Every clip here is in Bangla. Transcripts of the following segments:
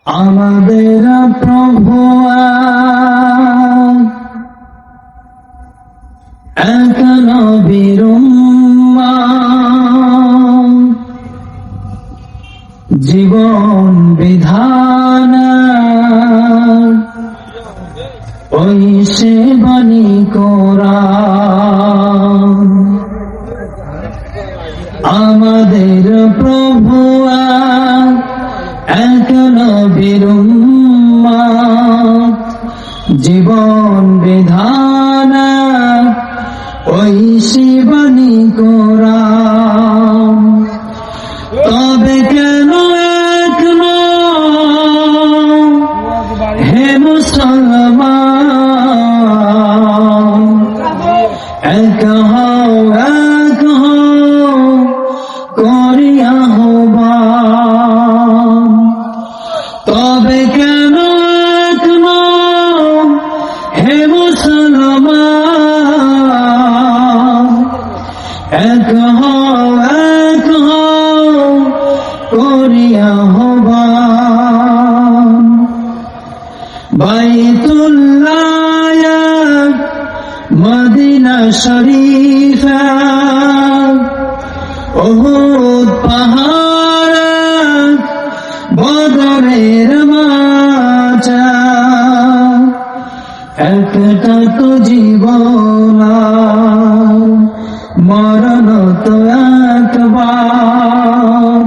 আমাদের প্রভু এক নবীর উম্মত, জীবন বিধান ওই সে বাণী কোরআন। আমাদের প্রভু এক নবীর উম্মত, জীবন বিধান ওই সে বাণী কোরআন। তবে কেন এক হে মুসলমান, এক হও করিয়া আহ্বান। তবে কেন এক হে মুসলমান, এক করিয়া আহ্বান। বাইতুল্লাহ মদিনা শরীফ উহুদ পাহাড় বদরের মাঠ, একটা তো জীবন মরণ তো একবার,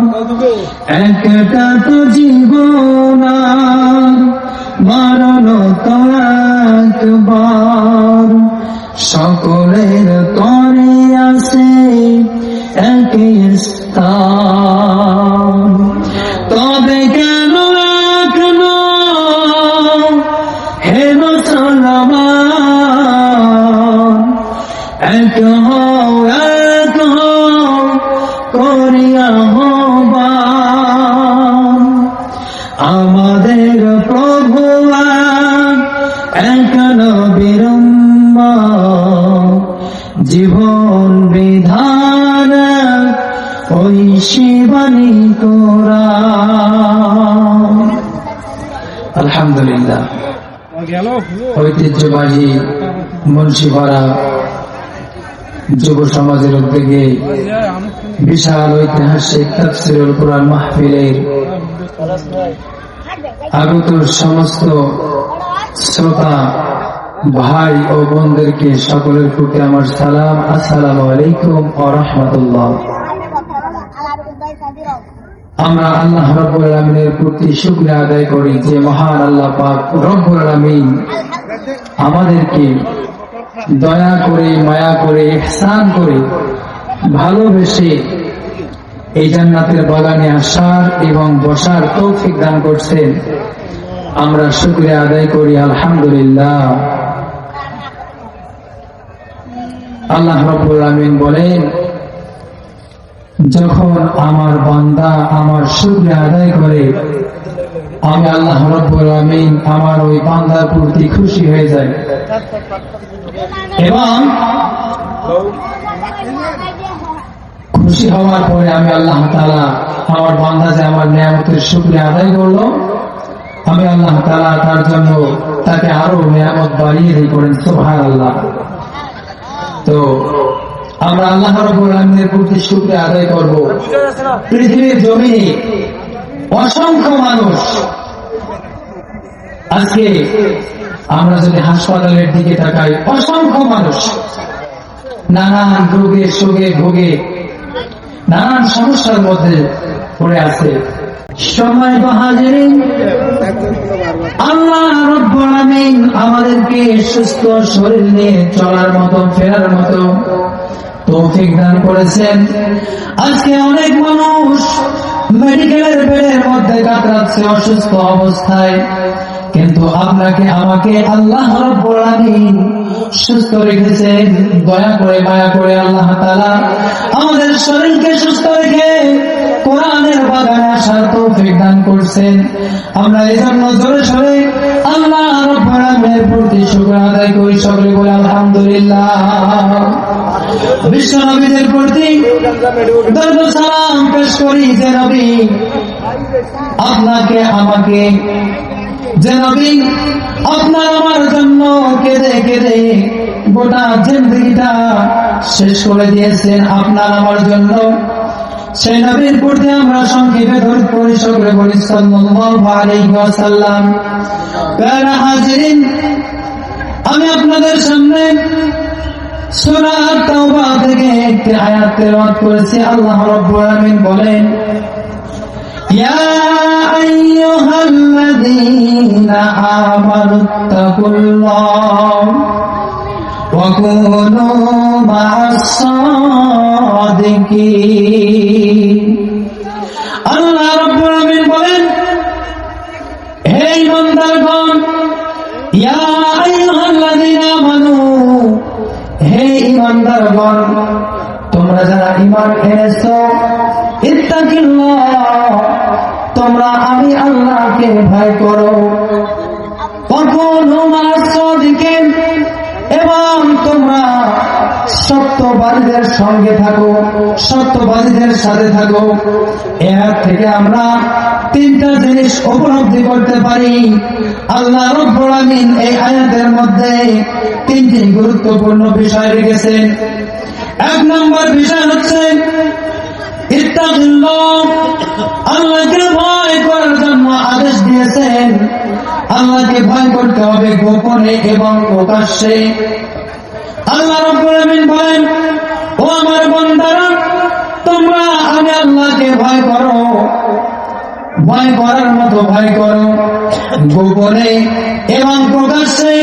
একটা তো জীবন মরণ তো একবার। সকলের তরে আছে একই স্থান। তবে কেন হে মুসলমান, এক করিয়া আহ্বান। আমাদের প্রভু এক নবীর উম্মত, জীবন বিধান ওই সে বাণী কোরআন। আলহামদুলিল্লাহ, ঐতিহ্যবাহী মুন্সিপাড়া যুব সমাজের উদ্যোগে বিশাল ঐতিহাসিক তাফসীরুল কুরআন মাহফিলের আগত সমস্ত শ্রোতা ভাই ও বোনদেরকে সকলের প্রতি আমার সালাম, আসসালামু আলাইকুম ওয়া রাহমাতুল্লাহ। আমরা আল্লাহ রাব্বুল আলামিনের প্রতি শুকরিয়া আদায় করি যে মহান আল্লাহ পাক রব্বুল আলামিন আমাদেরকে দয়া করে, মায়া করে, ইহসান করে, ভালোবেসে এই জান্নাতের বাগানে আসার এবং বসার তৌফিক দান করছেন। আমরা শুকরিয়া আদায় করি, আলহামদুলিল্লাহ। আল্লাহ রাব্বুল আলামিন বলেন, যখন আমার বান্দা আমার শুকরিয়া আদায় করে, আমি আল্লাহ রাব্বুল আলামিন আমার ওই বান্দার প্রতি খুশি হয়ে যাই এবং খুশি হওয়ার পরে আমি আল্লাহ তাআলা আমার বান্দা যে আমার নিয়ামতের শুকরিয়া আদায় করলো, আমি আল্লাহ তাআলা তার জন্য তাকে আরো নিয়ামত বাড়িয়ে দিয়ে করেন। সুবহানাল্লাহ। তো আমরা আল্লাহ রাব্বুল আলামিনের প্রতি শুকরিয়া আদায় করব। পৃথিবীর জমিনে অসংখ্য মানুষ, আজকে আমরা যদি হাসপাতালের দিকে তাকাই, অসংখ্য মানুষ নানান রোগে শোকে ভোগে নানান সমস্যার মধ্যে পড়ে আছে। সময় বাহাজিরিন, আল্লাহ রাব্বুল আলামিন আমাদেরকে সুস্থ শরীর নিয়ে চলার মতো, ফেরার মতো তৌফিক দান করেছেন। আজকে অনেক মানুষ মেডিকেলের বেডের মধ্যে কাতরাচ্ছে অসুস্থ অবস্থায়, কিন্তু আপনাকে আমাকে আল্লাহ রাব্বুল আলামিন সুস্থ রেখেছেন। দয়া করে, মায়া করে আল্লাহ তাআলা আমাদের শরীরকে সুস্থ রেখে কোরআনের বাগানে আসার তৌফিক দান করছেন। আমরা এই জন্য জোরে সোরে আল্লাহ রাব্বুল আলামিনের প্রতি শুকর আদায় করি। সকলে বলে আলহামদুলিল্লাহ। বিশ্ব নবীদের প্রতি দরুদ সালাম পেশ করি যে নবী আপনাকে আমাকে, যে নবী আপনার আমার জন্য কেঁদে কেঁদে গোটা জিন্দেগিটা শেষ করে দিয়েছেন আপনার আমার জন্য, সেই নবীর প্রতি আমরা সংক্ষেপে দরুদ পড়ি, সকলে বলি সাল্লাল্লাহু আলাইহি ওয়াসাল্লাম। প্যারা হাজিরিন, আমি আপনাদের সামনে সূরা তাওবা থেকে একটি আয়াত তেলাওয়াত করেছি। আল্লাহ রাব্বুল আলামিন বলেন, ইয়া আইয়ুহাল্লাযীনা আমানুত্তাকুল্লাহ ওয়া কুনু মা'আস-সাদিকিন। আল্লাহ রাব্বুল আলামিন বলেন, হে ঈমানদারগণ, ইয়া আইয়ুহাল্লাযীনা আমানু, হে ঈমানদারগণ, তোমরা যারা ঈমান এনেছো, ইত্তাকিল্লাহ, তোমরা আমি আল্লাহকে ভয় করো, ওয়া কুনু মা'আস-সাদিকিন, এবং তোমরা সত্যবাদীদের সঙ্গে থাকো, সত্যবাদীদের সাথে থাকো। এর থেকে আমরা তিনটা জিনিস উপলব্ধি করতে পারি। আল্লাহ রাব্বুল আলামিন এই আয়াতের মধ্যে তিনটি গুরুত্বপূর্ণ বিষয় রেখেছেন। এক নম্বর বিষয় হচ্ছে ইত্তাকিল্লাহ, আল্লাহকে ভয় করার জন্য আদেশ দিয়েছেন। আল্লাহকে ভয় করতে হবে গোপনে এবং প্রকাশ্যে। আল্লাহ রাব্বুল আলামিন বলেন, ও আমার বান্দারা, তোমরা আমি আল্লাহকে ভয় করো, ভয় করার মতো ভয় করো, গোপনে এবং প্রকাশ্যে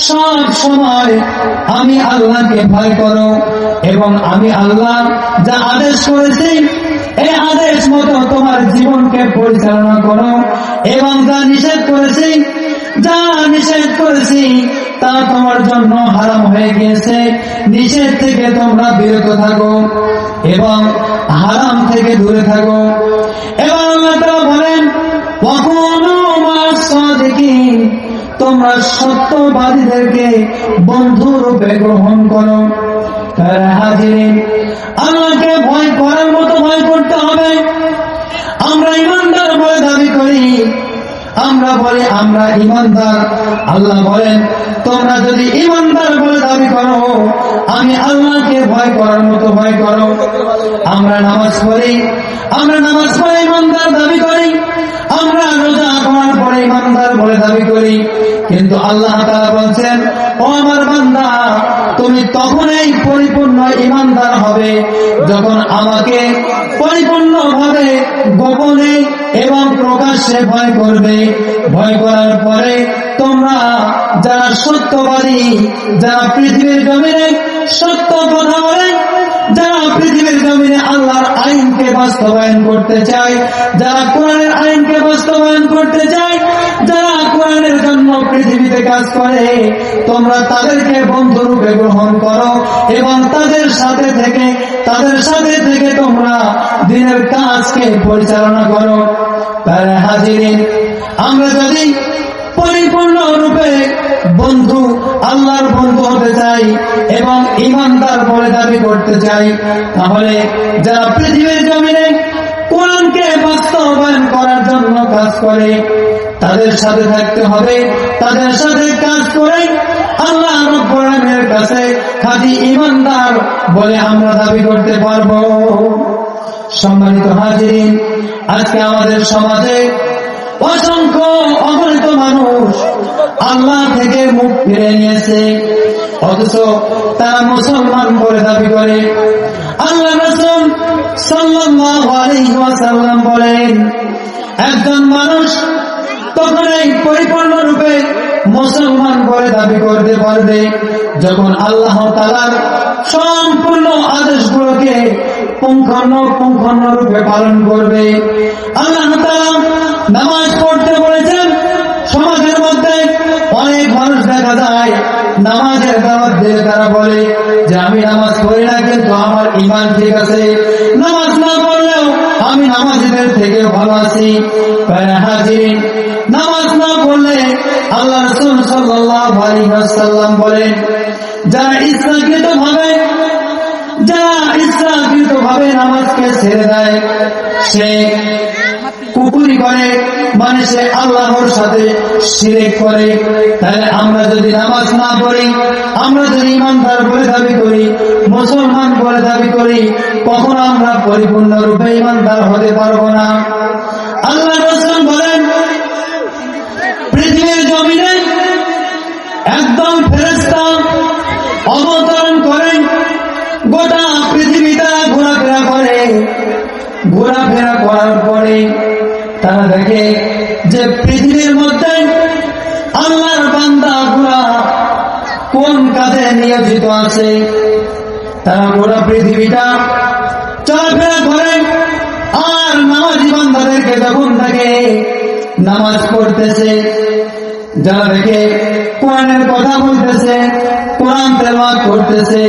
সব সময় আমি আল্লাহকে ভয় করো, এবং আমি আল্লাহ যা আদেশ করেছি এই আদেশ মতো তোমার জীবনকে পরিচালনা করো, এবং যা নিষেধ করেছি, যা নিষেধ করেছি তা তোমার জন্য হারাম হয়ে গিয়েছে, নিষেধ থেকে তোমরা বিরত থাকো এবং হারাম থেকে দূরে থাকো। এবং আল্লাহ তাআলা বলেন, ওয়া কুনু মা'আস-সাদিকিন, তোমরা সত্যবাদীদেরকে বন্ধু রূপে গ্রহণ করো। হাজিরিন, আল্লাহকে ভয় করার মতো ভয় করতে হবে। আমরা ঈমানদার বলে দাবি করি, আমরা বলি আমরা ঈমানদার। আল্লাহ বলেন, তোমরা যদি ঈমানদার বলে দাবি করো, আমি আল্লাহকে ভয় করার মতো ভয় করো। আমরা নামাজ পড়ি, আমরা নামাজ পড়ে ঈমানদার দাবি করি, আমরা রোজা করার পরে ঈমানদার বলে দাবি করি, কিন্তু আল্লাহ তাআলা বলছেন, ও আমার বান্দা, তুমি তখনই পরিপূর্ণ ঈমানদার হবে যখন আমাকে পরিপূর্ণভাবে গোপনে এবং প্রকাশ্যে ভয় করবে। ভয় করার পরে তোমরা যারা সত্যবাদী, যারা পৃথিবীর জমিনে সত্য কথা বলে, যারা পৃথিবীর জমিনে আল্লাহর আইনকে বাস্তবায়ন করতে চায়, যারা কোরআনের আইনকে বাস্তবায়ন করতে চায়, যারা কোরআনের জন্য পৃথিবীতে কাজ করে, তোমরা তাদেরকে বন্ধুরূপে গ্রহণ করো এবং তাদের সাথে থেকে তোমরা দিনের কাজকে পরিচালনা করো। তাহলে হাজিরিন, আমরা যদি পরিপূর্ণ রূপে বন্ধু, আল্লাহর বন্ধু হতে চাই এবং ঈমানদার বলে দাবি করতে চাই, তাহলে যারা পৃথিবীর জমিনে কোরআনকে বাস্তবায়ন করার জন্য কাজ করে তাদের সাথে থাকতে হবে, তাদের সাথে কাজ করে আল্লাহ রাব্বুল আলামিনের কাছে খাঁটি ঈমানদার বলে আমরা দাবি করতে পারবো। সম্মানিত হাজিরিন, আজকে আমাদের সমাজে অসংখ্য অগণিত মানুষ আল্লাহ থেকে মুখ ফিরে নিয়েছে, অথচ তারা মুসলমান বলে দাবি করে। আল্লাহ রাসূল সাল্লাল্লাহু আলাইহি ওয়াসাল্লাম বলেন, একজন মানুষ তখনই পরিপূর্ণরূপে মুসলমান বলে দাবি করতে পারবে যখন আল্লাহ তাআলার সম্পূর্ণ আদেশগুলোকে পুঙ্খানুপুঙ্খ রূপে পালন করবে। আল্লাহ তাআলা নামাজ পড়তে বলেছেন। সমাজের মধ্যে অনেক মানুষ দেখা যায় নামাজের দাওয়াত দিয়ে তারা বলে যে আমি নামাজ পড়ি না, কিন্তু আমার ঈমান ঠিক আছে, নামাজ না পড়লেও আমি নামাজীদের থেকে ভালো আছি। হাজিরিন, নামাজ না পড়লে আল্লাহ রাসূল সাল্লাল্লাহু আলাইহি ওয়াসাল্লাম বলেন, যারা ইচ্ছাকৃতভাবে নামাজকে ছেড়ে দেয় সে কুকুর কুফরি করে, মানে সে আল্লাহর সাথে শিরক করে। তাহলে আমরা যদি নামাজ না পড়ি, আমরা যদি ইমানদার বলে দাবি করি, মুসলমান বলে দাবি করি, কখনো আমরা পরিপূর্ণরূপে ইমানদার হতে পারবো না। আল্লাহ রাসূল বলেন, পৃথিবীর জমিনে একদম ফেরেশতা অবতরণ করে গোটা পৃথিবীটা ঘোরাফেরা করে। ঘোরাফেরা করার পরে তারা দেখে যে পৃথিবীর মধ্যে আল্লাহর বান্দাগুলা কোন কাজে নিয়োজিত আছে। তারা গোটা পৃথিবীটা চলাফেরা করে, আর নামাজি বান্দাদেরকে যখন দেখে নামাজ পড়তেছে, যারা দেখে কোরআনের কথা বলতেছে, কোরআন তেলাওয়াত করতেছে,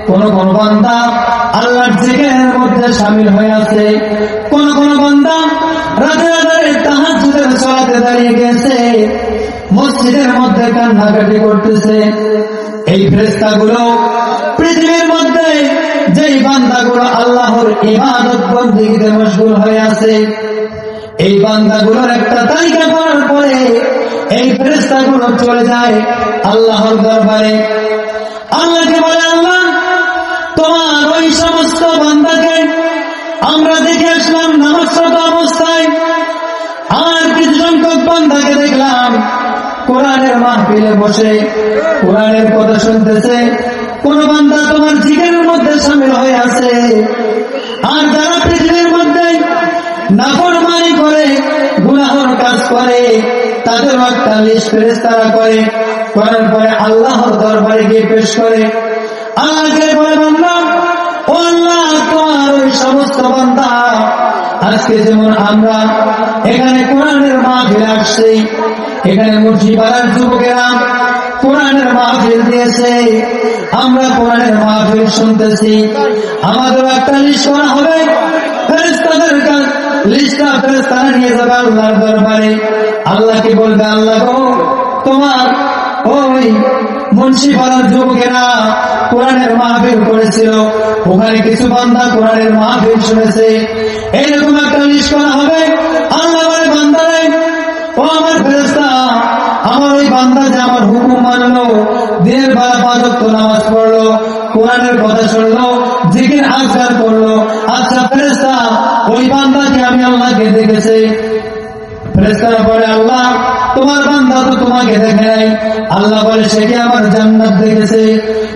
কোন কোন বান্দা আল্লাহর জিকিরের মধ্যে শামিল হয়ে আছে, কোন কোন বান্দা রাতে রাতে তাহাজ্জুদের সালাতে দাঁড়িয়ে গেছে, মসজিদের মধ্যে কান্নাকাটি করতেছে। এই ফেরেশতাগুলো পৃথিবীর মধ্যে যেই বান্দাগুলো আল্লাহর ইবাদত বন্দেগীতে মশগুল হয়ে আছে, এই বান্দাগুলোর একটা তালিকা করার পরে এই ফেরেশতাগুলো চলে যায় আল্লাহর দরবারে। আল্লাহকে বলে, আল্লাহ, তোমার ওই সমস্ত বান্দাকে আমরা দেখে আসলাম নামাজরত অবস্থায়, আর কিছু সংখ্যক বান্দাকে দেখলাম কোরআনের মাহফিলে বসে কোরআনের কথা শুনতেছে। কোন বান্দা তোমার জিকিরের মধ্যে শামিল হয়ে আছে, আর যারা পৃথিবীর মধ্যে নাফরমানি করে, গুনাহের কাজ করে, তাদের একটা লিস্ট ফেরেশতারা করে, করার পরে আল্লাহর দরবারে গিয়ে পেশ করে। আল্লাহকে বলে, বান্দা, ও আল্লাহ, তোমার ওই সমস্ত বান্দা আজকে যেমন আমরা এখানে কোরআনের মাহফিলে আসছি, এখানে মুন্সিপাড়ার যুবকেরা কোরআনের মাহফিল দিয়েছে, আমরা কোরআনের মাহফিল শুনতেছি, আমাদের একটা লিস্ট করা হবে, ফেরেশতাদের লিস্টটা ফেরেশতারা নিয়ে যাবে আল্লাহর দরবারে। আল্লাহকে বলবে, আল্লাহ গো, তোমার ওই মুন্সিপাড়ার যুবকেরা কোরআনের মাহফিল করেছিল, ওখানে কিছু বান্দা কোরআনের মাহফিল শুনেছে, এইরকম একটা লিস্ট করা হবে। আল্লাহ বলে, বান্দারে, ও আমার ফেরেশতা, আমার ওই বান্দা যে আমার হুকুম মানলো, দিনের বেলা 5 ওয়াক্ত নামাজ পড়লো, কোরআনের কথা শুনলো, জিকির আজকার করলো, আচ্ছা ফেরেশতা, ওই বান্দাকে আমি আল্লাহকে দেখেছি। ফেরেশতারা বলে, আল্লাহ, তোমার বান্দা তো তোমাকে দেখে নাই। আল্লাহ বলে, সে কি আমার জান্নাত দেখেছে?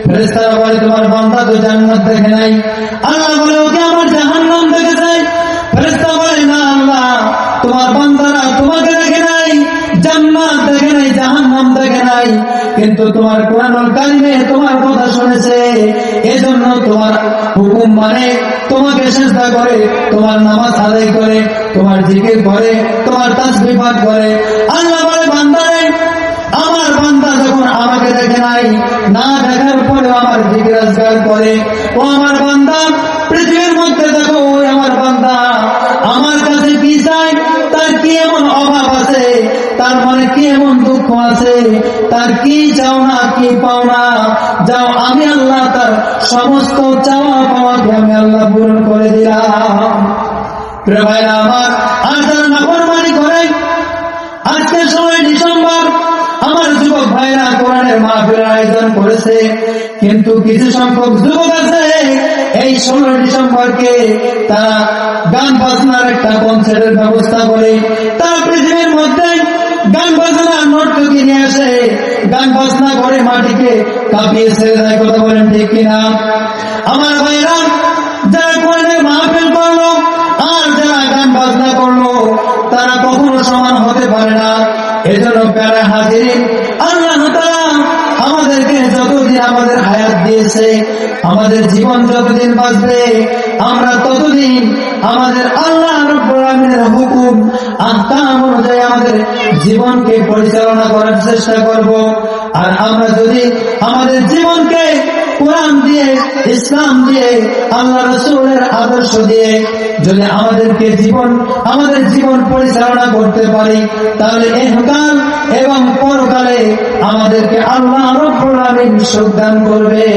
ফেরেশতারা বলে, তোমার বান্দা তো জান্নাত দেখে নাই। আল্লাহ বলে, ওকে আমার জাহান্নাম দেখেছে। ফেরেশতা বলে, না আল্লাহ, তোমার বান্দারা তোমাকে দেখে নাই, জান্নাত দেখে নাই, জাহান্নাম দেখে নাই, কিন্তু তোমার কোরআনুল কারিমে তোমার কথা শুনেছে, এজন্য তোমার হুকুম মানে তোমাকে সিজদা করে, তোমার নামাজ আদায় করে, তোমার জিকির করে, তোমার তাসবিহ পাঠ করে। আল্লাহ বলে, বান্দারে, আমার বান্দা যখন আমাকে দেখে নাই, না দেখার পরে আমার জিকির আজকার করে, ও আমার বান্দা পৃথিবীর মধ্যে দেখো, ওই আমার বান্দা আমার কাছে কি চাই, তার কি এমন অভাব আছে, তার মনে কি এমন দুঃখ আছে, তার কি চাওনা কি পাওনা, যাও আমি আল্লাহ তার সমস্ত চাওয়া পাওয়াকে আমি আল্লাহ পূরণ করে দিলাম। প্রিয় ভাইরা আমার, আর যারা নাফরমানি করে, আজকে 16 ডিসেম্বর আমার যুবক ভাইরা কোরআনের মাহফিলের আয়োজন করেছে, কিন্তু কিছু সংখ্যক যুবক আছে এই 16 ডিসেম্বরকে তারা গান বাজনার একটা কনসার্টের ব্যবস্থা করে, তারা পৃথিবীর মধ্যে গান বাজনা নর্তকী নিয়ে আসে, গান বাজনা করে মাটিকে কাঁপিয়ে ছেড়ে দেয়। কথা বলেন ঠিক কিনা? আমার ভাইরা, যারা কোরআনের মাহফিল করলো আর যারা গান বাজনা করলো, তারা কখনো সমান হতে পারে না। এজন্য প্যারা হাজিরিন, আল্লাহ তাআলা আমাদেরকে যতদিন আমাদের হায়াত দিয়েছে, আমাদের জীবন যতদিন বাঁচবে, আমরা ততদিন আমাদের আল্লাহ রাব্বুল আলামিনের হুকুম আহকাম অনুযায়ী আমাদের জীবনকে পরিচালনা করার চেষ্টা করব। আর আমরা যদি আমাদের জীবনকে কোরআন দিয়ে, ইসলাম দিয়ে, আল্লাহ রাসূলের আদর্শ দিয়ে যদি আমাদের জীবন পরিচালনা করতে পারি, তাহলে ইহকাল এবং পরকালে আমাদেরকে আল্লাহ রাব্বুল আলামিন সুখ দান করবে।